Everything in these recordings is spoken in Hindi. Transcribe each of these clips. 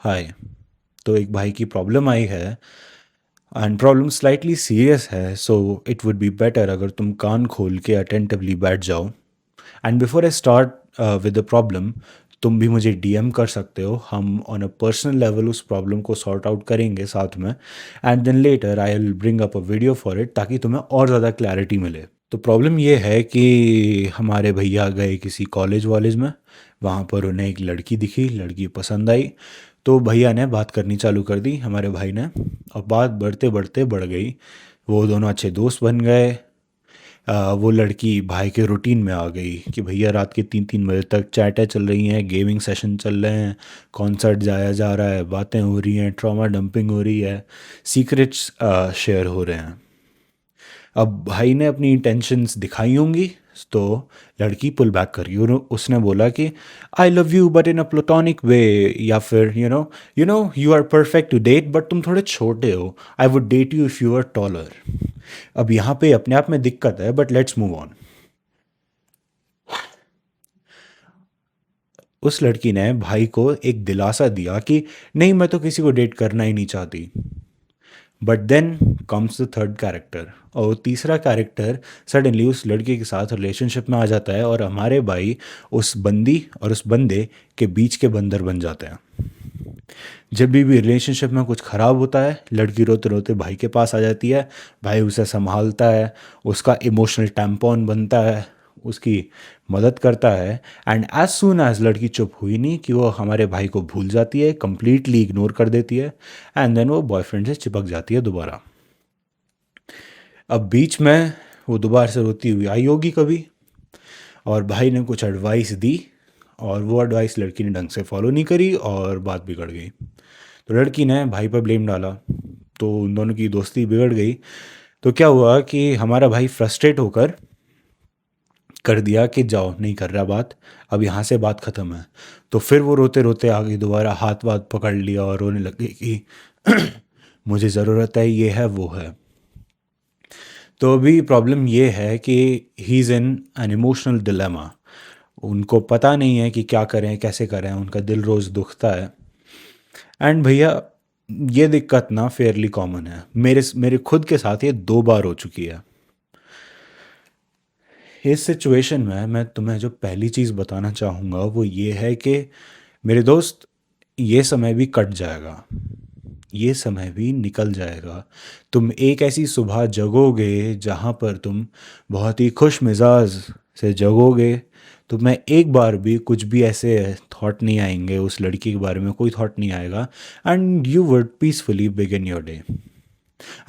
हाय। तो एक भाई की प्रॉब्लम आई है एंड प्रॉब्लम स्लाइटली सीरियस है, so it would be better अगर तुम कान खोल के अटेंटिवली बैठ जाओ। And before I start with the problem, तुम भी मुझे डीएम कर सकते हो। हम ऑन अ पर्सनल लेवल उस प्रॉब्लम को सॉर्ट आउट करेंगे साथ में, and then later I will bring up a video for it ताकि तुम्हें और ज़्यादा क्लैरिटी मिले। तो प्रॉब्लम ये है कि हमारे भैया गए किसी कॉलेज वॉलेज में। वहाँ पर उन्हें एक लड़की दिखी, लड़की पसंद आई। तो भैया ने बात करनी चालू कर दी हमारे भाई ने, और बात बढ़ते बढ़ते बढ़ गई। वो दोनों अच्छे दोस्त बन गए। वो लड़की भाई के रूटीन में आ गई कि भैया रात के 3-3 बजे तक चैटें चल रही हैं, गेमिंग सेशन चल रहे हैं, कॉन्सर्ट जाया जा रहा है, बातें हो रही हैं, ट्रॉमा डंपिंग हो रही है, सीक्रेट्स शेयर हो रहे हैं। अब भाई ने अपनी इंटेंशंस दिखाई होंगी, तो लड़की पुल बैक कर गई। उसने बोला कि I love you but in a platonic way, या फिर you know you are perfect to date but तुम थोड़े छोटे हो, I would date you if you are taller. अब यहाँ पे अपने आप में दिक्कत है, बट लेट्स मूव ऑन। उस लड़की ने भाई को एक दिलासा दिया कि नहीं, मैं तो किसी को डेट करना ही नहीं चाहती। But then comes the third character, और तीसरा कैरेक्टर सडनली उस लड़के के साथ रिलेशनशिप में आ जाता है, और हमारे भाई उस बंदी और उस बंदे के बीच के बंदर बन जाते हैं। जब भी रिलेशनशिप में कुछ ख़राब होता है, लड़की रोते रोते भाई के पास आ जाती है। भाई उसे संभालता है, उसका इमोशनल टैम्पॉन बनता है, उसकी मदद करता है। एंड एज सून एज लड़की चुप हुई नहीं कि वो हमारे भाई को भूल जाती है, कंप्लीटली इग्नोर कर देती है, एंड देन वो बॉयफ्रेंड से चिपक जाती है दोबारा। अब बीच में वो दोबारा से रोती हुई आई होगी कभी, और भाई ने कुछ एडवाइस दी, और वो एडवाइस लड़की ने ढंग से फॉलो नहीं करी और बात बिगड़ गई। तो लड़की ने भाई पर ब्लेम डाला, तो उन दोनों की दोस्ती बिगड़ गई। तो क्या हुआ कि हमारा भाई फ्रस्ट्रेट होकर कर दिया कि जाओ, नहीं कर रहा बात, अब यहाँ से बात ख़त्म है। तो फिर वो रोते रोते आ गई, दोबारा हाथ वाथ पकड़ लिया और रोने लगी कि मुझे ज़रूरत है, ये है वो है। तो अभी प्रॉब्लम ये है कि he is in an emotional dilemma. उनको पता नहीं है कि क्या करें, कैसे करें, उनका दिल रोज़ दुखता है। एंड भैया, ये दिक्कत ना फेयरली कॉमन है, मेरे मेरे खुद के साथ ये 2 बार हो चुकी है। इस सिचुएशन में मैं तुम्हें जो पहली चीज़ बताना चाहूँगा वो ये है कि मेरे दोस्त, ये समय भी कट जाएगा, ये समय भी निकल जाएगा। तुम एक ऐसी सुबह जगोगे जहाँ पर तुम बहुत ही खुश मिजाज से जगोगे। तुम्हें एक बार भी कुछ भी ऐसे थॉट नहीं आएंगे, उस लड़की के बारे में कोई थॉट नहीं आएगा, and you would peacefully begin your day.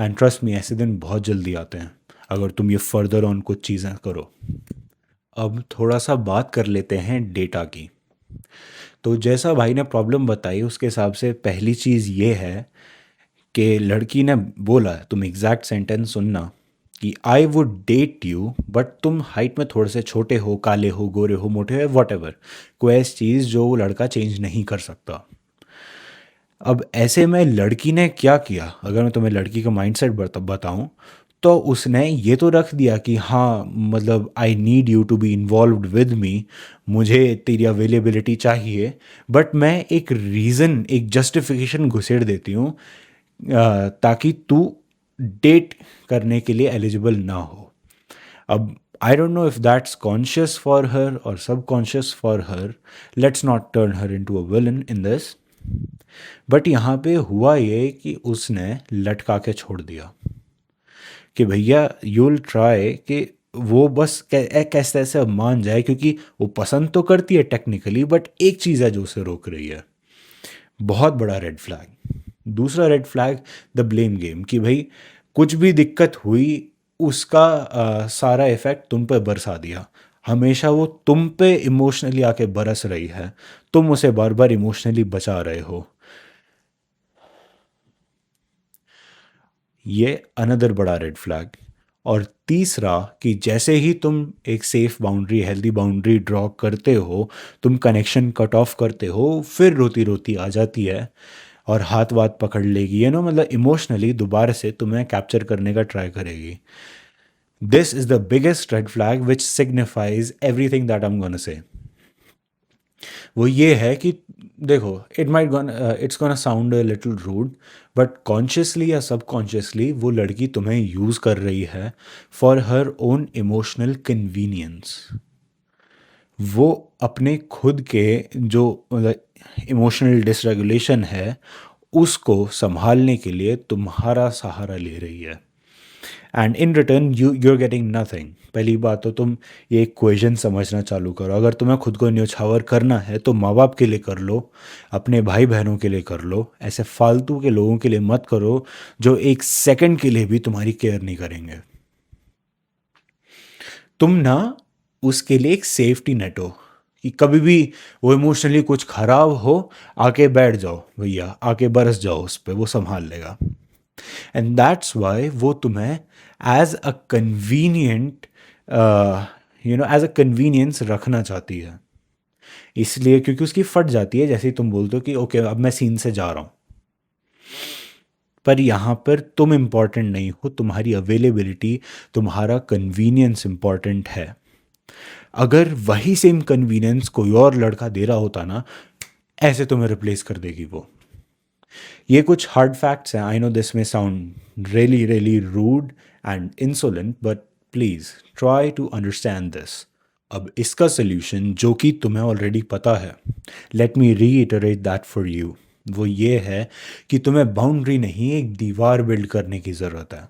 And trust me, ऐसे दिन बहुत जल्दी आते हैं अगर तुम ये फर्दर ऑन कुछ चीज़ें करो। अब थोड़ा सा बात कर लेते हैं डेटा की। तो जैसा भाई ने प्रॉब्लम बताई, उसके हिसाब से पहली चीज़ ये है कि लड़की ने बोला, तुम एग्जैक्ट सेंटेंस सुनना, कि I would date you but तुम हाइट में थोड़े से छोटे हो, काले हो, गोरे हो, मोटे हो, वॉट एवर, कोई ऐसी चीज़ जो वो लड़का चेंज नहीं कर सकता। अब ऐसे में लड़की ने क्या किया, अगर मैं तुम्हें लड़की का माइंडसेट बताऊं, तो उसने ये तो रख दिया कि हाँ, मतलब I need you to be involved with me, मुझे तेरी अवेलेबिलिटी चाहिए। बट मैं एक रीज़न, एक जस्टिफिकेशन घुसेड़ देती हूँ ताकि तू डेट करने के लिए एलिजिबल ना हो। अब I don't know if that's conscious for her और subconscious for her, let's not turn her into a villain in this. But यहाँ पे हुआ ये कि उसने लटका के छोड़ दिया कि भैया यूल ट्राई कि वो बस कैसे ऐसे मान जाए, क्योंकि वो पसंद तो करती है टेक्निकली, बट एक चीज़ है जो उसे रोक रही है। बहुत बड़ा रेड फ्लैग। दूसरा red flag, the blame game, कि भाई कुछ भी दिक्कत हुई, उसका सारा इफेक्ट तुम पे बरसा दिया। हमेशा वो तुम पे इमोशनली आके बरस रही है, तुम उसे बार बार इमोशनली बचा रहे हो। ये अनदर बड़ा रेड फ्लैग। और तीसरा, कि जैसे ही तुम एक safe boundary, healthy boundary draw करते हो, तुम कनेक्शन कट ऑफ करते हो, फिर रोती रोती आ जाती है और हाथ वाथ पकड़ लेगी, मतलब इमोशनली दोबारा से तुम्हें कैप्चर करने का ट्राई करेगी। This is the biggest red flag which signifies everything that I am gonna say. वो ये है कि देखो, it's gonna sound a little rude, but consciously या सबकॉन्शियसली वो लड़की तुम्हें यूज़ कर रही है for her own emotional convenience. वो अपने खुद के जो इमोशनल डिसरेगुलेशन है उसको संभालने के लिए तुम्हारा सहारा ले रही है। And in return you are getting nothing. पहली बात तो तुम ये इक्वेशन समझना चालू करो। अगर तुम्हें खुद को न्योछावर करना है तो माँ बाप के लिए कर लो, अपने भाई बहनों के लिए कर लो, ऐसे फालतू के लोगों के लिए मत करो जो एक सेकंड के लिए भी तुम्हारी केयर नहीं करेंगे। तुम ना उसके लिए एक सेफ्टी नेट हो कि कभी भी वो इमोशनली कुछ खराब हो, आके बैठ जाओ भैया, आके बरस जाओ उस पर, वो संभाल लेगा। एंड दैट्स वाई वो तुम्हें as a convenient as a convenience रखना चाहती है। इसलिए क्योंकि उसकी फट जाती है जैसे ही तुम बोलते हो कि ओके अब मैं सीन से जा रहा हूँ। पर यहाँ पर तुम इम्पॉर्टेंट नहीं हो, तुम्हारी अवेलेबिलिटी, तुम्हारा कन्वीनियंस इम्पॉर्टेंट है। अगर वही सेम कन्वीनियंस कोई और लड़का दे रहा होता ना, ऐसे तुम्हें रिप्लेस कर देगी वो। ये कुछ हार्ड फैक्ट्स हैं। I know this may sound really really rude and insolent, but please try to understand this. अब इसका सोल्यूशन जो कि तुम्हें ऑलरेडी पता है, let me reiterate that for you. वो ये है कि तुम्हें बाउंड्री नहीं, एक दीवार बिल्ड करने की ज़रूरत है।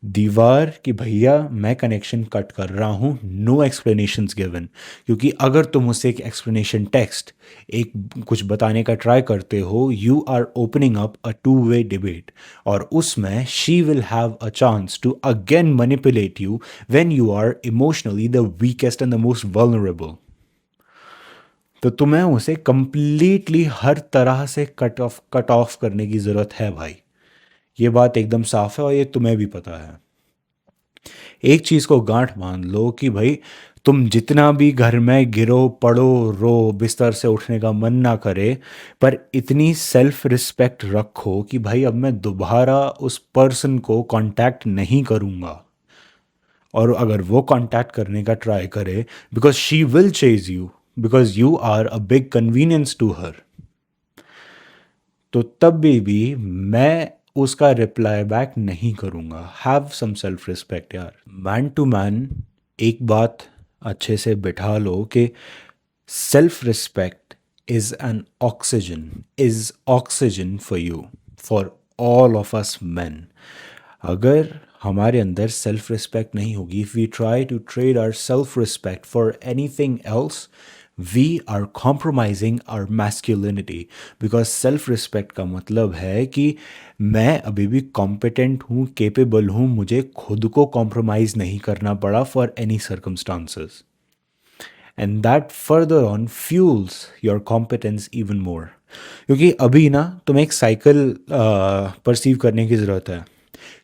दीवार कि भैया मैं कनेक्शन कट कर रहा हूँ, नो एक्सप्लेनेशंस गिवन। क्योंकि अगर तुम उसे एक एक्सप्लेनेशन टेक्स्ट, एक कुछ बताने का ट्राई करते हो, you are opening up a two way debate, और उसमें she will have a chance to again manipulate you when you are emotionally the weakest and the most vulnerable. तो तुम्हें उसे कंप्लीटली हर तरह से कट ऑफ करने की ज़रूरत है भाई। ये बात एकदम साफ है और ये तुम्हें भी पता है। एक चीज़ को गांठ बांध लो कि भाई तुम जितना भी घर में गिरो पड़ो रो, बिस्तर से उठने का मन ना करे, पर इतनी सेल्फ रिस्पेक्ट रखो कि भाई अब मैं दोबारा उस पर्सन को कांटेक्ट नहीं करूँगा। और अगर वो कांटेक्ट करने का ट्राई करे, because she will chase you, because you are a big convenience to her, तो तब भी मैं उसका रिप्लाई बैक नहीं करूँगा। हैव सम सेल्फ रिस्पेक्ट यार। मैन टू मैन एक बात अच्छे से बिठा लो कि self respect is oxygen for you, for all of us man. अगर हमारे अंदर सेल्फ रिस्पेक्ट नहीं होगी, if we try to trade our self respect for anything else, we are compromising our masculinity. Because self respect का मतलब है कि मैं अभी भी कॉम्पिटेंट हूँ, केपेबल हूँ, मुझे खुद को कॉम्प्रोमाइज़ नहीं करना पड़ा for any circumstances, and that further on fuels your competence even more. क्योंकि अभी ना तुम्हें एक साइकिल परसीव करने की ज़रूरत है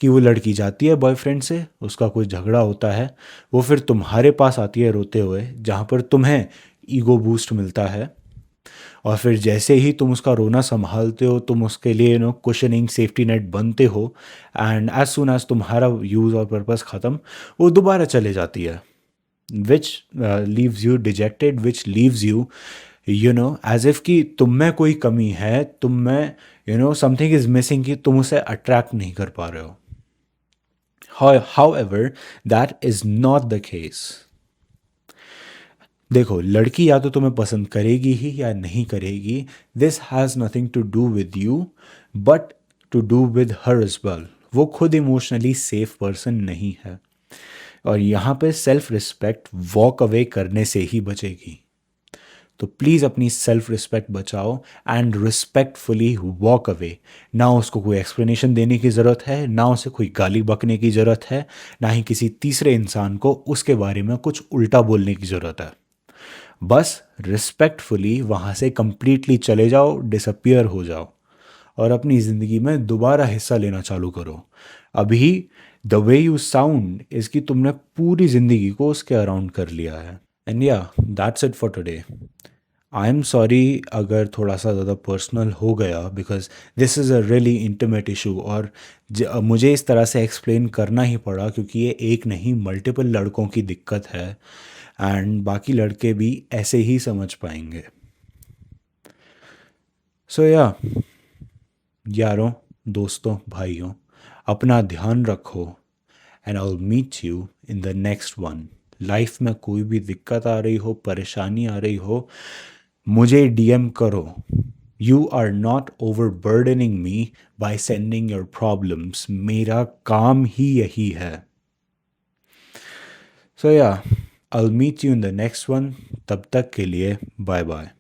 कि वो लड़की जाती है बॉयफ्रेंड से, उसका कोई झगड़ा होता है, वो फिर तुम्हारे पास आती है रोते हुए, जहाँ पर तुम्हें ईगो बूस्ट मिलता है। और फिर जैसे ही तुम उसका रोना संभालते हो, तुम उसके लिए कुशनिंग सेफ्टी नेट बनते हो, एंड एज सुन एज तुम्हारा यूज़ और पर्पस ख़त्म, वो दोबारा चले जाती है, which leaves you dejected, which leaves you as if कि तुम में कोई कमी है, तुम में समथिंग इज मिसिंग, कि तुम उसे अट्रैक्ट नहीं कर पा रहे हो। However, that is not the case. देखो, लड़की या तो तुम्हें पसंद करेगी ही या नहीं करेगी, this has nothing to do with you but to do with her as well. वो खुद इमोशनली सेफ पर्सन नहीं है, और यहाँ पे सेल्फ रिस्पेक्ट वॉक अवे करने से ही बचेगी। तो प्लीज़ अपनी सेल्फ रिस्पेक्ट बचाओ एंड रिस्पेक्टफुली वॉक अवे। ना उसको कोई एक्सप्लेनेशन देने की ज़रूरत है, ना उसे कोई गाली बकने की ज़रूरत है, ना ही किसी तीसरे इंसान को उसके बारे में कुछ उल्टा बोलने की ज़रूरत है। बस रिस्पेक्टफुली वहाँ से कंप्लीटली चले जाओ, डिसअपियर हो जाओ, और अपनी ज़िंदगी में दोबारा हिस्सा लेना चालू करो। अभी the way you sound is कि तुमने पूरी ज़िंदगी को उसके अराउंड कर लिया है। एंड या that's it for today. I am sorry अगर थोड़ा सा ज़्यादा पर्सनल हो गया, because this is a really intimate issue, और मुझे इस तरह से एक्सप्लेन करना ही पड़ा क्योंकि ये एक नहीं मल्टीपल लड़कों की दिक्कत है। एंड बाकी लड़के भी ऐसे ही समझ पाएंगे। सो या यारों, दोस्तों, भाइयों, अपना ध्यान रखो and I will meet you in the next one. Life में कोई भी दिक्कत आ रही हो, परेशानी आ रही हो, मुझे डीएम करो। You are not overburdening me by sending your problems. मेरा काम ही यही है। So yeah I will meet you in the next one. तब तक के लिए बाय बाय।